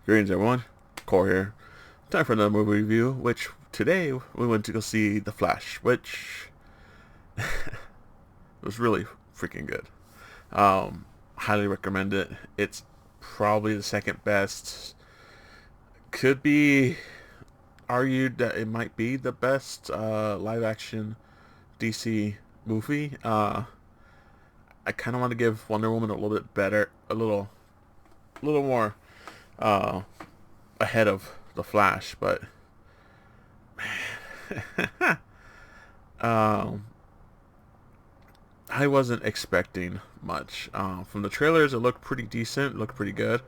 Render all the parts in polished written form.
Greetings, everyone. Core here. Time for another movie review, which today we went to go see The Flash, which was really freaking good. Highly recommend it. It's probably the second best. Could be argued that it might be the best live action DC movie. I kind of want to give Wonder Woman a little bit better, a little more uh, ahead of The Flash, but um, I wasn't expecting much. From the trailers, it looked pretty decent. It looked pretty good.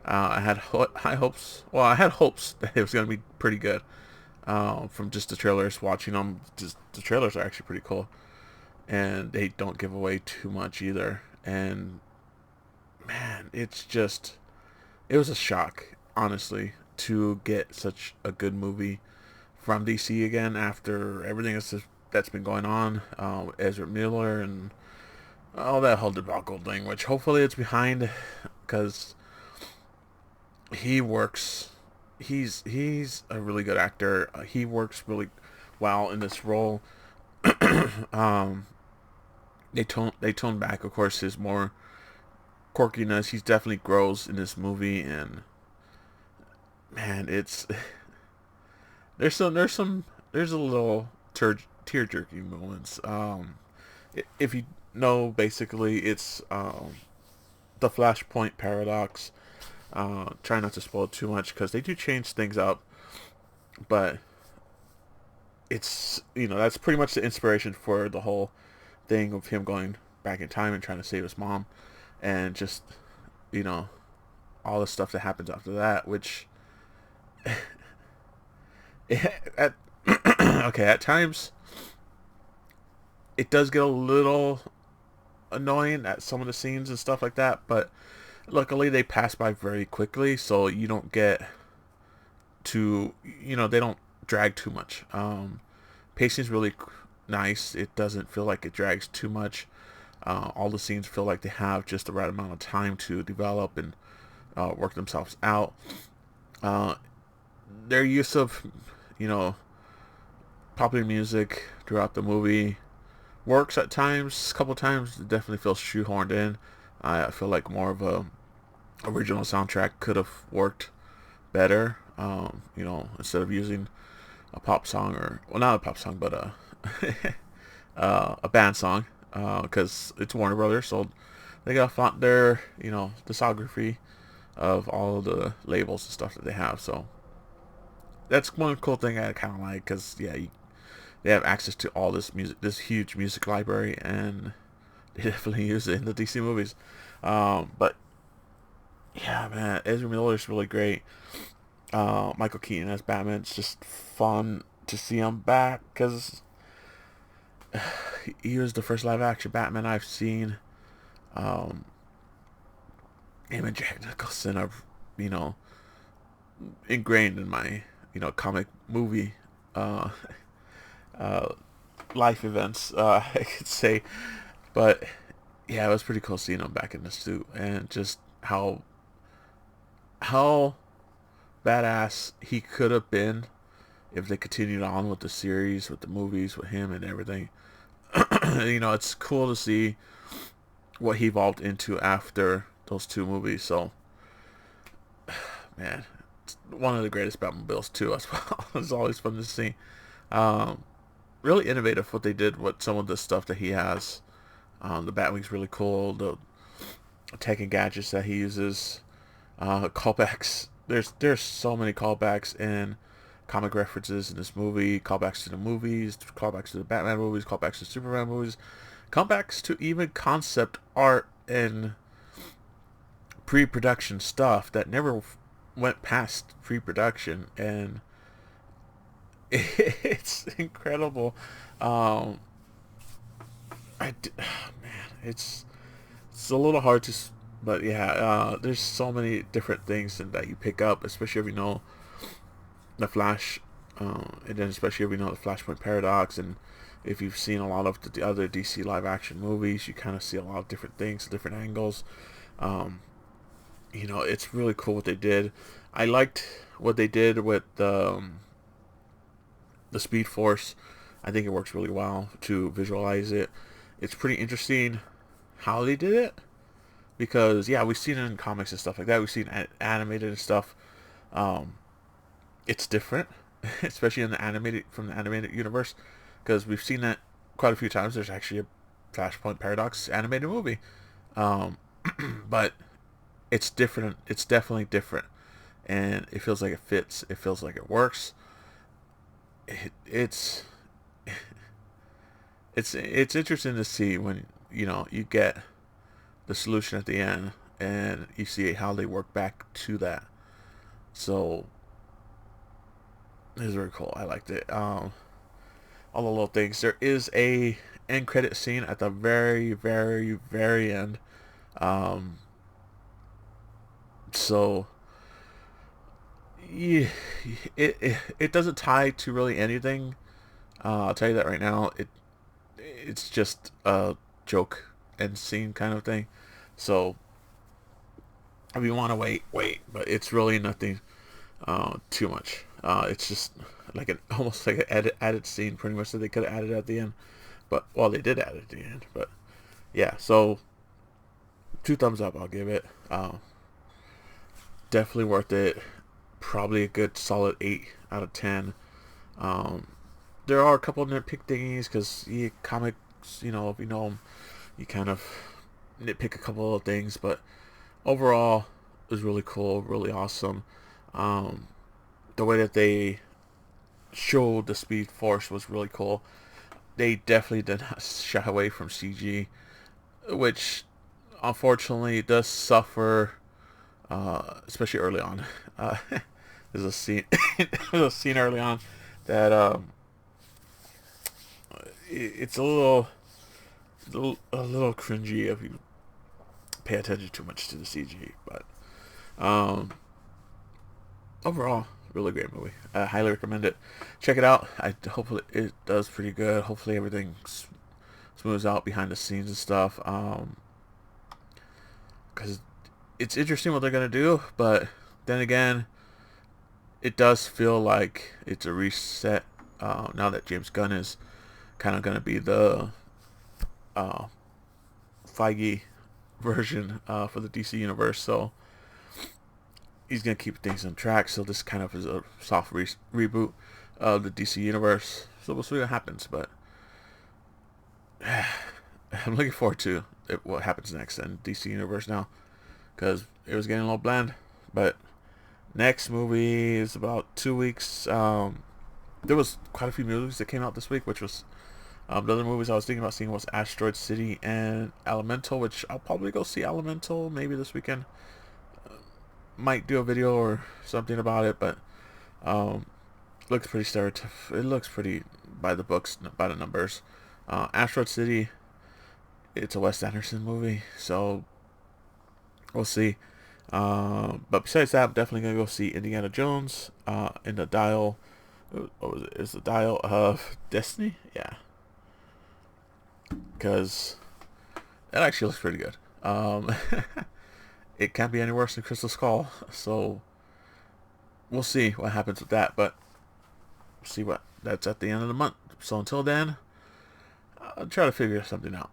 I had high hopes. Well, I had hopes that it was going to be pretty good. From just the trailers, watching them, just the trailers are actually pretty cool, and they don't give away too much either. And man, it was a shock, honestly, to get such a good movie from DC again after everything that's been going on. Ezra Miller and all that whole debacle thing, which hopefully it's behind, because he works. He's a really good actor. He works really well in this role. um, they tone back, of course, his more quirkiness. He definitely grows in this movie, and man, it's there's a little tear jerking moments. If you know, basically, it's the Flashpoint paradox. Try not to spoil too much because they do change things up, but it's, that's pretty much the inspiration for the whole thing of him going back in time and trying to save his mom, and just, you know all the stuff that happens after that, which at okay, at times it does get a little annoying at some of the scenes and stuff like that, but luckily they pass by very quickly, so you don't get to, they don't drag too much. Pacing is really nice. It doesn't feel like it drags too much. All the scenes feel like they have just the right amount of time to develop and work themselves out. Uh, their use of, you know, popular music throughout the movie works at times. A couple times it definitely feels shoehorned in. I feel like more of a original soundtrack could have worked better. Instead of using a pop song, or, well, not a pop song, but a band song, because it's Warner Brothers, so they got font their discography of all of the labels and stuff that they have. So that's one cool thing I kind of like, because they have access to all this music, this huge music library, and they definitely use it in the DC movies. But yeah, man, Ezra Miller's really great. Michael Keaton as Batman. It's just fun to see him back, because he was the first live action Batman I've seen. Um, Him and Jack Nicholson are, you know, ingrained in my, comic movie uh, uh, life events, I could say. But yeah, it was pretty cool seeing him back in the suit, and just how badass he could have been if they continued on with the series, with the movies, with him and everything. It's cool to see what he evolved into after those two movies. So, man, it's one of the greatest Batmobiles too as well. It's always fun to see. Um, Really innovative what they did with some of the stuff that he has. The Batwing's really cool. The tech and gadgets that he uses. Callbacks. There's so many callbacks and comic references in this movie. Callbacks to the movies. Callbacks to the Batman movies. Callbacks to Superman movies. Callbacks to even concept art and pre-production stuff that never went past pre-production, and it's incredible. Um, man, it's a little hard to, but yeah, there's so many different things that you pick up, especially if you know the Flash, and then especially if you know the Flashpoint paradox, and if you've seen a lot of the other DC live action movies, you kind of see a lot of different things, different angles. Um, it's really cool what they did. I liked what they did with the Speed Force. I think it works really well to visualize it. It's pretty interesting how they did it because yeah, we've seen it in comics and stuff like that. We've seen it animated and stuff. Um, it's different, especially in the animated universe, because we've seen that quite a few times. There's actually a Flashpoint Paradox animated movie, um, but it's different. It's definitely different, and it feels like it fits. It feels like it works. It's it's interesting to see when you get the solution at the end and you see how they work back to that. So it was very cool. I liked it. All the little things. There is a end credit scene at the very, very, very end. Um, so yeah, it doesn't tie to really anything. I'll tell you that right now. It's just a joke end scene kind of thing. So if you want to wait, but it's really nothing too much. It's just like an almost like an added scene, pretty much that they could have added at the end. But well, they did add it at the end. But yeah, so 2 thumbs up. I'll give it. Definitely worth it. Probably a good solid 8 out of 10. Um, there are a couple of nitpick thingies because comics, if you know them, you kind of nitpick a couple of things, but overall, it was really cool, really awesome. Um, the way that they showed the Speed Force was really cool. They definitely did not shy away from CG, which unfortunately does suffer, especially early on. There's a scene, there's a scene early on that it's a little cringy if you pay attention too much to the CG, but um, overall, really great movie. I highly recommend it. Check it out. Hopefully it does pretty good. Hopefully everything smooths out behind the scenes and stuff. Because it's interesting what they're gonna do, but then again, it does feel like it's a reset. Now that James Gunn is kind of gonna be the uh, Feige version for the DC universe, so he's gonna keep things on track. So this kind of is a soft reboot of the DC universe. So we'll see what happens, but I'm looking forward to what happens next in DC universe now, because it was getting a little bland. But next movie is about 2 weeks. There was quite a few movies that came out this week, which was the other movies I was thinking about seeing was Asteroid City and Elemental, which I'll probably go see Elemental maybe this weekend. Might do a video or something about it, but looks pretty stereotypical. It looks pretty by the books, by the numbers. Asteroid City, it's a Wes Anderson movie, so we'll see. But besides that, I'm definitely gonna go see Indiana Jones in the Dial. What was it? Is the Dial of Destiny? Yeah, because that actually looks pretty good. It can't be any worse than Crystal Skull, so we'll see what happens with that. But see what that's at the end of the month. So until then, I'll try to figure something out.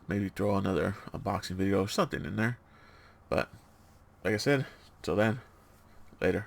Maybe throw another unboxing video or something in there. But like I said, till then, later.